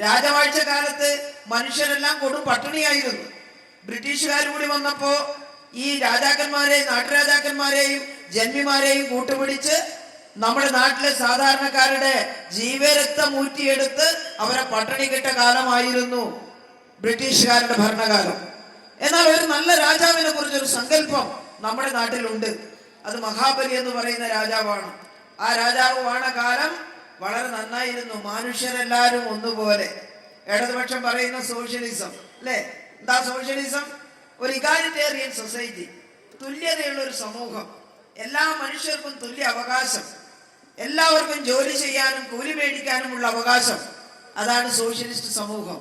രാജവാഴ്ച കാലത്ത് മനുഷ്യരെല്ലാം കൊടും പട്ടിണിയായിരുന്നു. ബ്രിട്ടീഷുകാർ കൂടി വന്നപ്പോ ഈ രാജാക്കന്മാരെയും നാട്ടുരാജാക്കന്മാരെയും ജന്മിമാരെയും കൂട്ടുപിടിച്ച് നമ്മുടെ നാട്ടിലെ സാധാരണക്കാരുടെ ജീവരക്തം ഊറ്റിയെടുത്ത് അവരെ പട്ടിണി കിട്ട കാലമായിരുന്നു ബ്രിട്ടീഷുകാരുടെ ഭരണകാലം. എന്നാൽ ഒരു നല്ല രാജാവിനെ കുറിച്ചൊരു സങ്കല്പം നമ്മുടെ നാട്ടിലുണ്ട്. അത് മഹാബലി എന്ന് പറയുന്ന രാജാവാണ്. ആ രാജാവ് വാണ കാലം വളരെ നന്നായിരുന്നു. മനുഷ്യരെല്ലാവരും ഒന്നുപോലെ. ഇടതുപക്ഷം പറയുന്ന സോഷ്യലിസം അല്ലേ? എന്താ സോഷ്യലിസം? ഒരു ഇഗാലിറ്റേറിയൻ സൊസൈറ്റി, തുല്യതയുള്ള ഒരു സമൂഹം, എല്ലാ മനുഷ്യർക്കും തുല്യ അവകാശം, എല്ലാവർക്കും ജോലി ചെയ്യാനും കൂലി മേടിക്കാനുമുള്ള അവകാശം. അതാണ് സോഷ്യലിസ്റ്റ് സമൂഹം.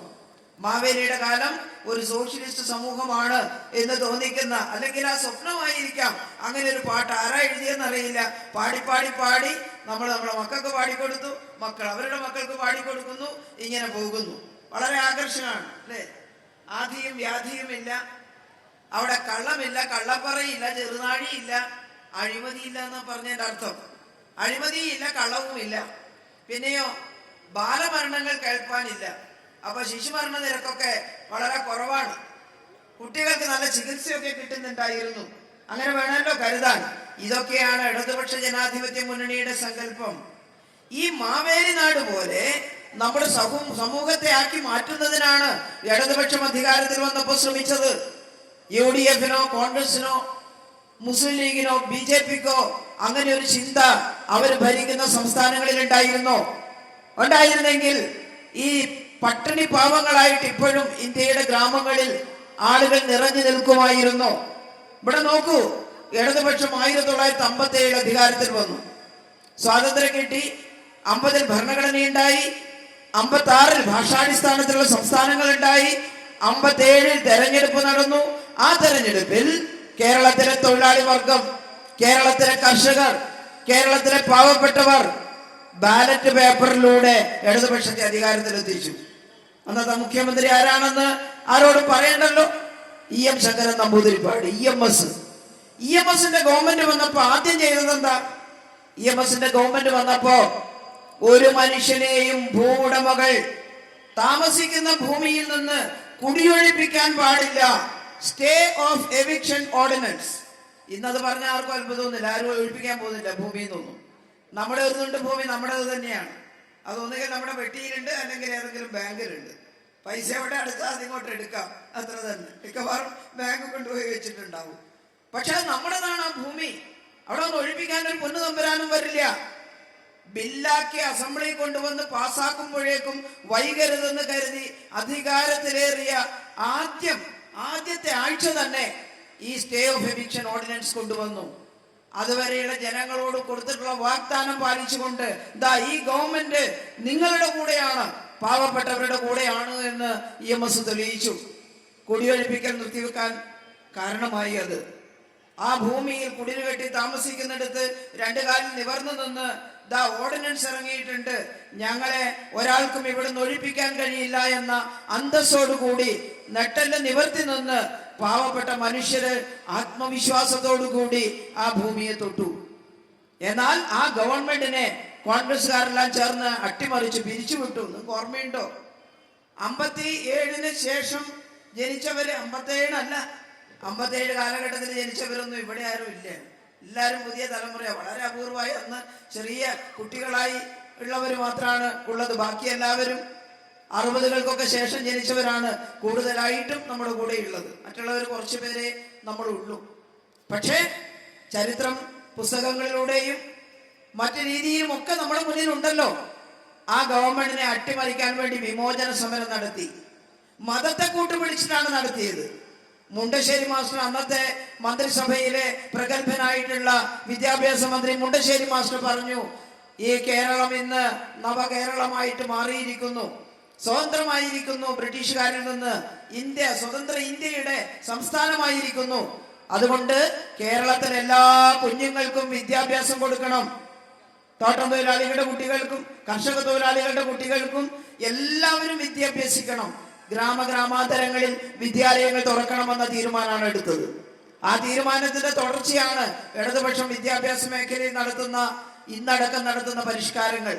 മാവേലിയുടെ കാലം ഒരു സോഷ്യലിസ്റ്റ് സമൂഹമാണ് എന്ന് തോന്നിക്കുന്ന, അല്ലെങ്കിൽ ആ സ്വപ്നമായിരിക്കാം. അങ്ങനെ ഒരു പാട്ട് ആരാ എഴുതിയെന്നറിയില്ല. പാടി പാടി പാടി നമ്മളെ മക്കൾക്ക് പാടിക്കൊടുത്തു, മക്കൾ അവരുടെ മക്കൾക്ക് പാടിക്കൊടുക്കുന്നു, ഇങ്ങനെ പോകുന്നു. വളരെ ആകർഷകമാണ് അല്ലേ? ആധിയും വ്യാധിയുമില്ല, അവിടെ കള്ളമില്ല, കള്ളപ്പറയില്ല, ചെറുനാഴിയില്ല, അഴിമതിയില്ല എന്ന് പറഞ്ഞതിന്റെ അർത്ഥം. അഴിമതിയില്ല, കള്ളവുമില്ല. പിന്നെയോ ബാലമരണങ്ങൾ കേൾപ്പാനില്ല. അപ്പൊ ശിശുമരണ നിരക്കൊക്കെ വളരെ കുറവാണ്. കുട്ടികൾക്ക് നല്ല ചികിത്സയൊക്കെ കിട്ടുന്നുണ്ടായിരുന്നു. അങ്ങനെ വേണമല്ലോ കരുതാൻ. ഇതൊക്കെയാണ് ഇടതുപക്ഷ ജനാധിപത്യ മുന്നണിയുടെ സങ്കല്പം. ഈ മാവേലി നാട് പോലെ നമ്മുടെ സമൂഹത്തെ ആക്കി മാറ്റുന്നതിനാണ് ഇടതുപക്ഷം അധികാരത്തിൽ വന്നപ്പോൾ ശ്രമിച്ചത്. UDF-നോ കോൺഗ്രസിനോ മുസ്ലിം ലീഗിനോ BJP-ക്കോ അങ്ങനെ ഒരു ചിന്ത അവർ ഭരിക്കുന്ന സംസ്ഥാനങ്ങളിൽ ഉണ്ടായിരുന്നെങ്കിൽ ഈ പട്ടിണി പാവങ്ങളായിട്ട് ഇപ്പോഴും ഇന്ത്യയുടെ ഗ്രാമങ്ങളിൽ ആളുകൾ നിറഞ്ഞു നിൽക്കുമായിരുന്നു. ഇവിടെ നോക്കൂ, ഇടതുപക്ഷം 1957 അധികാരത്തിൽ വന്നു. സ്വാതന്ത്ര്യം കിട്ടി. 50-ൽ ഭരണഘടനയുണ്ടായി. 56-ൽ ഭാഷാടിസ്ഥാനത്തിലുള്ള സംസ്ഥാനങ്ങൾ ഉണ്ടായി. 57-ൽ തെരഞ്ഞെടുപ്പ് നടന്നു. ആ തെരഞ്ഞെടുപ്പിൽ കേരളത്തിലെ തൊഴിലാളി വർഗം, കേരളത്തിലെ കർഷകർ, കേരളത്തിലെ പാവപ്പെട്ടവർ ബാലറ്റ് പേപ്പറിലൂടെ ഇടതുപക്ഷത്തെ അധികാരത്തിലെത്തിച്ചു. അന്നത്തെ മുഖ്യമന്ത്രി ആരാണെന്ന് ആരോടും പറയണ്ടല്ലോ. EM ശങ്കരൻ നമ്പൂതിരിപ്പാട്, EMS-ന്റെ ഗവൺമെന്റ് വന്നപ്പോ ആദ്യം ചെയ്തത് എന്താ? EMS-ന്റെ ഗവൺമെന്റ് വന്നപ്പോ ഒരു മനുഷ്യനെയും ഭൂവുടമകൾ താമസിക്കുന്ന ഭൂമിയിൽ നിന്ന് കുടിയൊഴിപ്പിക്കാൻ പാടില്ല. Stay of eviction ordinance. ഇന്നത് പറഞ്ഞ ആർക്കും അത്ഭുതമൊന്നുമില്ല. ആരും ഒഴിപ്പിക്കാൻ പോകുന്നില്ല ഭൂമിയിൽ നിന്നൊന്നും. നമ്മുടെ ഒരു തുണ്ട് ഭൂമി നമ്മുടേത് തന്നെയാണ്. അതൊന്നുകിൽ നമ്മുടെ വെട്ടിയിലുണ്ട്, അല്ലെങ്കിൽ ഏതെങ്കിലും ബാങ്കിലുണ്ട്. പൈസ എവിടെ അടുത്താൽ അതിങ്ങോട്ട് എടുക്കാം, അത്ര തന്നെ. മിക്കവാറും ബാങ്ക് കൊണ്ടുപോയി വെച്ചിട്ടുണ്ടാവും. പക്ഷെ അത് നമ്മുടേതാണ് ആ ഭൂമി. അവിടെ ഒന്ന് ഒഴിപ്പിക്കാൻ ഒരു പൊന്നു തമ്പുരാനും വരില്ല. ബില്ലാക്കി അസംബ്ലി കൊണ്ടുവന്ന് പാസ്സാക്കുമ്പോഴേക്കും വൈകരുതെന്ന് കരുതി അധികാരത്തിലേറിയ ആദ്യത്തെ ആഴ്ച തന്നെ ഈ സ്റ്റേ ഓഫ് എവിക്ഷൻ ഓർഡിനൻസ് കൊണ്ടുവന്നു. അതുവരെയുള്ള ജനങ്ങളോട് കൊടുത്തിട്ടുള്ള വാഗ്ദാനം പാലിച്ചുകൊണ്ട് ഈ ഗവൺമെന്റ് നിങ്ങളുടെ കൂടെയാണ്, പാവപ്പെട്ടവരുടെ കൂടെയാണ് എന്ന് EMS തെളിയിച്ചു. കുടിയൊഴിപ്പിക്കൽ നിർത്തിവെക്കാൻ കാരണമായി അത്. ആ ഭൂമിയിൽ കുടിൽ കെട്ടി താമസിക്കുന്നിടത്ത് രണ്ടു കാലിൽ നിവർന്നു നിന്ന് ഓർഡിനൻസ് ഇറങ്ങിയിട്ടുണ്ട്, ഞങ്ങളെ ഒരാൾക്കും ഇവിടുന്ന് ഒഴിപ്പിക്കാൻ കഴിയില്ല എന്ന അന്തസ്സോടുകൂടി നെട്ടല് നിവർത്തി നിന്ന് പാവപ്പെട്ട മനുഷ്യര് ആത്മവിശ്വാസത്തോടുകൂടി ആ ഭൂമിയെ തൊട്ടു. എന്നാൽ ആ ഗവൺമെന്റിനെ കോൺഗ്രസ്സുകാരെല്ലാം ചേർന്ന് അട്ടിമറിച്ച് പിരിച്ചുവിട്ടു. നിങ്ങൾക്ക് ഓർമ്മയുണ്ടോ? 57-ന് ശേഷം ജനിച്ചവര്, 57 അല്ല, 57 കാലഘട്ടത്തിൽ ജനിച്ചവരൊന്നും ഇവിടെ ആരും ഇല്ല. എല്ലാവരും പുതിയ തലമുറ. വളരെ അപൂർവമായി അന്ന് ചെറിയ കുട്ടികളായി ഉള്ളവർ മാത്രമാണ് ഉള്ളത്. ബാക്കി എല്ലാവരും 60-കൾക്കൊക്കെ ശേഷം ജനിച്ചവരാണ് കൂടുതലായിട്ടും നമ്മുടെ കൂടെ ഉള്ളത്. മറ്റുള്ളവർ കുറച്ചു പേരെ നമ്മളുള്ളൂ. പക്ഷേ ചരിത്രം പുസ്തകങ്ങളിലൂടെയും മറ്റു രീതിയിലും ഒക്കെ നമ്മുടെ മുന്നിൽ ഉണ്ടല്ലോ. ആ ഗവൺമെന്റിനെ അട്ടിമറിക്കാൻ വേണ്ടി വിമോചന സമരം നടത്തി. മതത്തെ കൂട്ടുപിടിച്ചിട്ടാണ് നടത്തിയത്. മുണ്ടശ്ശേരി മാസ്റ്റർ, അന്നത്തെ മന്ത്രിസഭയിലെ പ്രഗത്ഭനായിട്ടുള്ള വിദ്യാഭ്യാസ മന്ത്രി മുണ്ടശ്ശേരി മാസ്റ്റർ പറഞ്ഞു, ഈ കേരളം ഇന്ന് നവകേരളമായിട്ട് മാറിയിരിക്കുന്നു, സ്വതന്ത്രമായിരിക്കുന്നു, ബ്രിട്ടീഷുകാരിൽ നിന്ന് സ്വതന്ത്ര ഇന്ത്യയുടെ സംസ്ഥാനമായിരിക്കുന്നു. അതുകൊണ്ട് കേരളത്തിലെ എല്ലാ കുഞ്ഞുങ്ങൾക്കും വിദ്യാഭ്യാസം കൊടുക്കണം. തോട്ടം തൊഴിലാളികളുടെ കുട്ടികൾക്കും കർഷക തൊഴിലാളികളുടെ കുട്ടികൾക്കും എല്ലാവരും വിദ്യാഭ്യസിക്കണം. ഗ്രാമാന്തരങ്ങളിൽ വിദ്യാലയങ്ങൾ തുറക്കണമെന്ന തീരുമാനമാണ് എടുത്തത്. ആ തീരുമാനത്തിന്റെ തുടർച്ചയാണ് ഇടതുപക്ഷം വിദ്യാഭ്യാസ മേഖലയിൽ ഇന്നടക്കം നടത്തുന്ന പരിഷ്കാരങ്ങൾ.